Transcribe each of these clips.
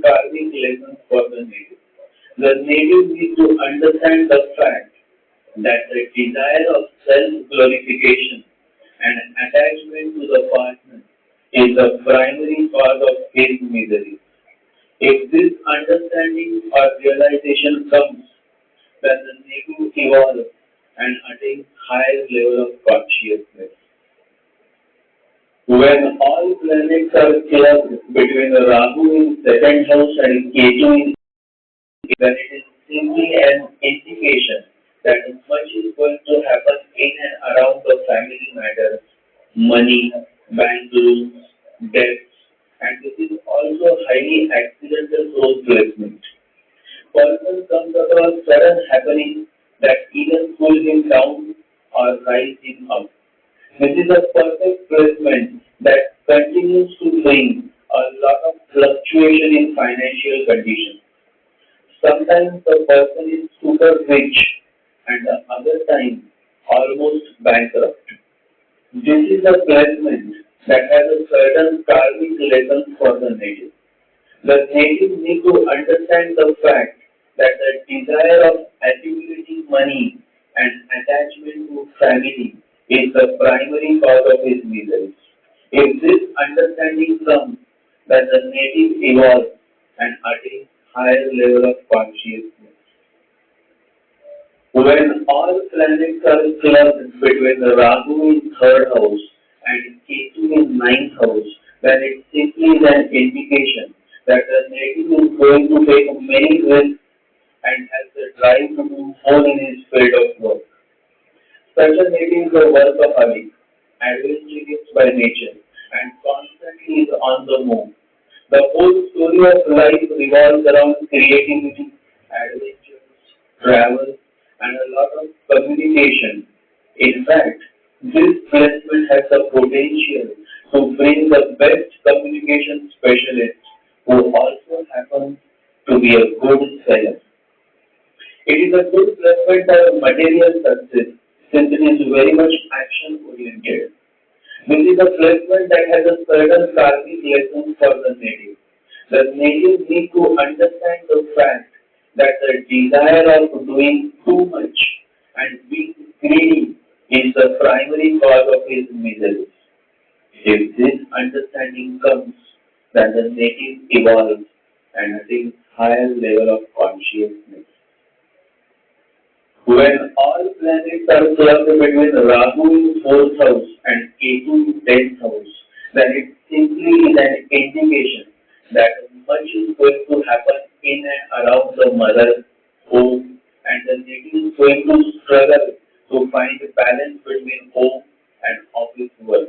karmic lessons for the native. The native need to understand the fact that the desire of self-glorification and attachment to the partner is the primary cause of his misery. If this understanding or realization comes, then the native evolves and attains higher level of consciousness. When all planets are clubbed between Rahu in second house and Ketu in, then it is simply an indication that much is going to happen in and around the family matters, money, bank loans, debts, and this is also highly accidental role placement. Person comes across sudden happening that either pull him down or rise him up. This is a perfect placement that continues to bring a lot of fluctuation in financial conditions. Sometimes the person is super rich and the other time almost bankrupt. This is a placement that has a certain karmic lesson for the native. The native need to understand the fact that the desire of accumulating money and attachment to family is the primary cause of his misery. If this understanding comes, then the native evolves and attains higher level of consciousness. When all planets are clubbed between the Rahu in third house and Ketu in ninth house, then it simply is an indication that the native is going to take many risks and has the drive to do more in his field of work. Such a native is a workaholic, adventurous by nature, and constantly is on the move. The whole story of life revolves around creativity, adventures, travel, and a lot of communication. In fact, this placement has the potential to bring the best communication specialist who also happens to be a good seller. It is a good placement for material success since it is very much action oriented. This is a placement that has a certain karmic lesson for the native. The native need to understand the fact that the desire of doing too much and being greedy is the primary cause of his misery. If this understanding comes, then the native evolves and attains higher level of consciousness. When all planets are clubbed between Rahu in fourth house and Ketu in tenth house, then it simply is an indication that much is going to happen in and around the mother home, and the native is going to struggle to find a balance between home and office work.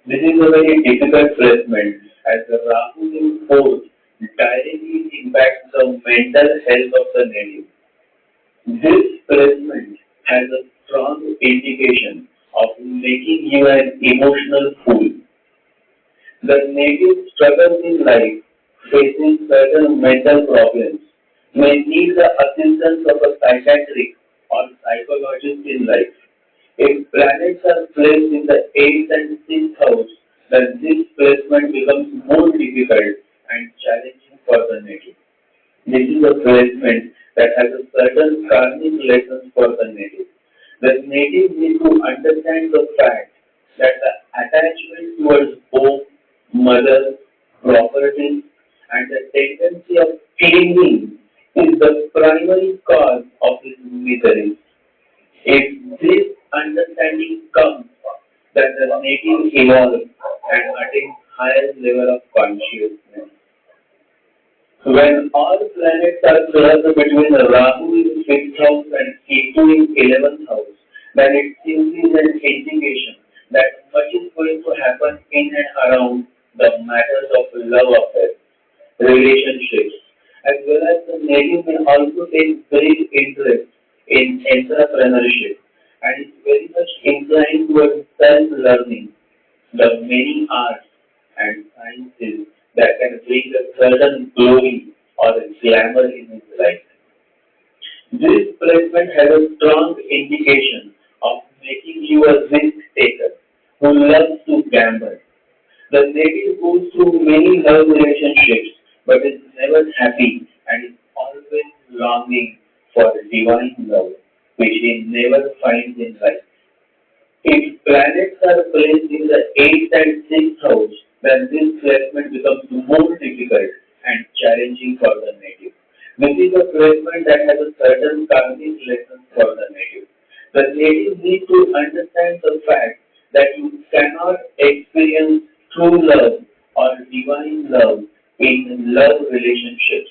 This is a very difficult placement as the Rahu in fourth directly impacts the mental health of the native. This placement has a strong indication of making you an emotional fool. The native struggles in life, facing certain mental problems, may need the assistance of a psychiatric or psychologist in life. If planets are placed in the 8th and 6th house, then this placement becomes more difficult and challenging for the native. This is a placement that has a certain karmic lessons for the native. The native need to understand the fact that the attachment towards home, mother, property, and the tendency of clinging is the primary cause of his misery. If this understanding comes, then the native evolves and attains higher level of consciousness. When all planets are clubbed between Rahu in 5th house and Ketu in 11th house, then it simply is an indication that much is going to happen in and around the matters of love affairs, relationships, as well as the native will also take great interest in entrepreneurship and is very much inclined towards self-learning, the many arts and sciences that can bring a certain glory or a glamour in his life. This placement has a strong indication of making you a risk taker who loves to gamble. The native goes through many love relationships but is never happy and is always longing for divine love, which he never finds in life. If planets are placed in the 8th and 6th house, then this placement becomes more difficult and challenging for the native. This is a placement that has a certain karmic lesson for the native. The native need to understand the fact that you cannot experience true love or divine love in love relationships.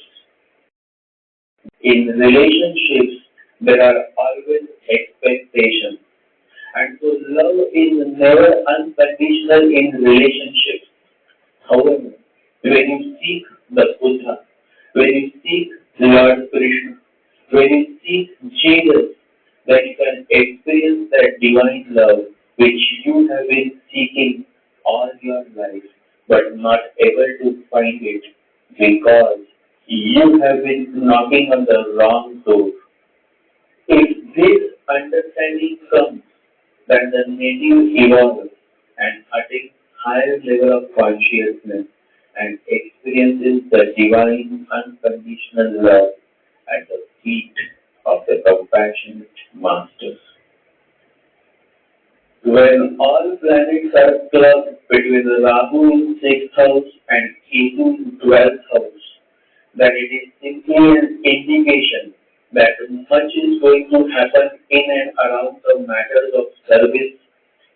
In relationships, there are always expectations. And so love is never unconditional in relationships. However, when you seek the Buddha, when you seek Lord Krishna, when you seek Jesus, then you can experience that divine love which you have been seeking all your life, but not able to find it because you have been knocking on the wrong door. If this understanding comes, then the native evolves and attains higher level of consciousness and experiences the divine unconditional love at the feet of the compassionate masters. When all planets are clubbed between Rahu in 6th house and Ketu in 12th house, then it is simply an indication that much is going to happen in and around the matters of service,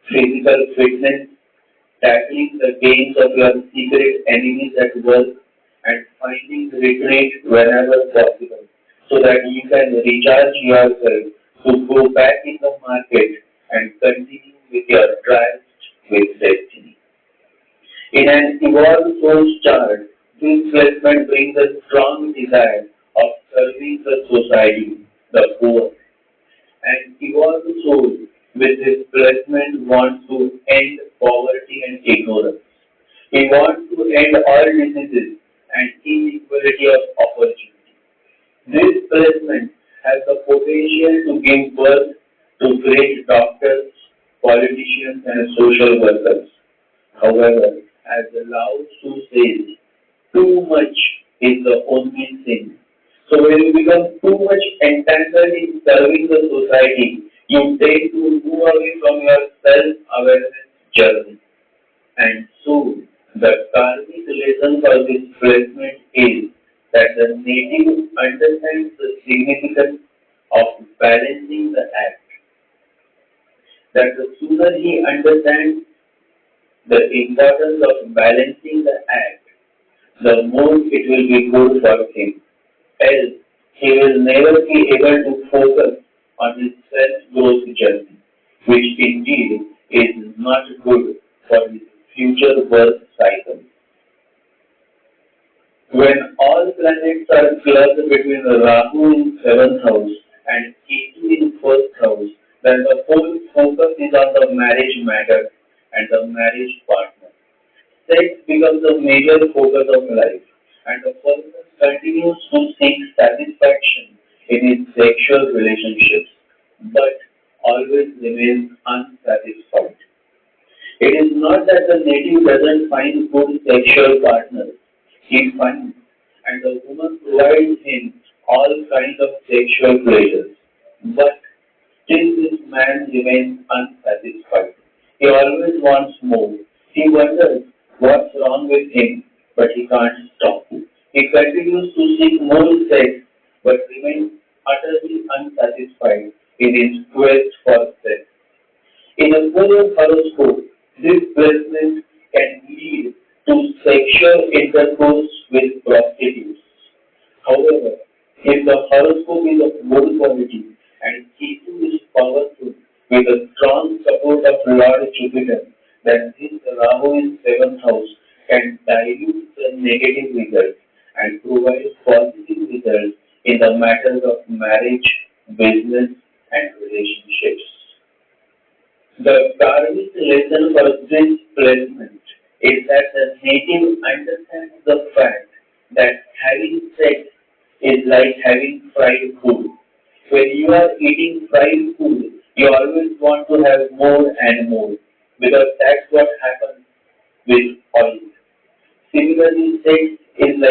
physical fitness, tackling the gains of your secret enemies at work, and finding retreat whenever possible, so that you can recharge yourself to go back in the market and continue with your drive with destiny. In an evolved soul's chart, this placement brings a strong desire of serving the society, the poor. An evolved soul with this placement wants to end poverty and ignorance. He wants to end all diseases and inequality of opportunity. This placement has the potential to give birth to great doctors, politicians, and social workers. However, as the Lao Tzu says, too much is the only sin. So when you become too much entangled in serving the society, you tend to move away from your self-awareness journey. And so, the karmic lesson for this placement is that the native understands the significance of balancing the act. That the sooner he understands the importance of balancing the act, the more it will be good for him. Else, he will never be able to focus on his self-growth journey, which indeed is not good for his future birth cycle. When all planets are clubbed between Rahu in 7th house and Ketu in 1st house, then the whole focus is on the marriage matter and the marriage partner. Sex becomes a major focus of life, and the person continues to seek satisfaction in his sexual relationships, but always remains unsatisfied. It is not that the native doesn't find good sexual partners. He finds, and the woman provides him all kinds of sexual pleasures. But still this man remains unsatisfied. He always wants more. He wonders what's wrong with him, but he can't stop. He continues to seek more sex, but remains utterly unsatisfied in his quest for sex. In a full horoscope, this placement can lead to sexual intercourse with prostitutes. However, if the horoscope is of good quality and Ketu is powerful with the strong support of Lord Jupiter, then this Rahu in 7th house can dilute the negative results and provide positive results in the matters of marriage, business, and relationships. The karmic lesson for this placement is that the native understands the fact that having sex is like having fried food. When you are eating fried food, you always want to have more and more because that's what happens with oil. Similarly, sex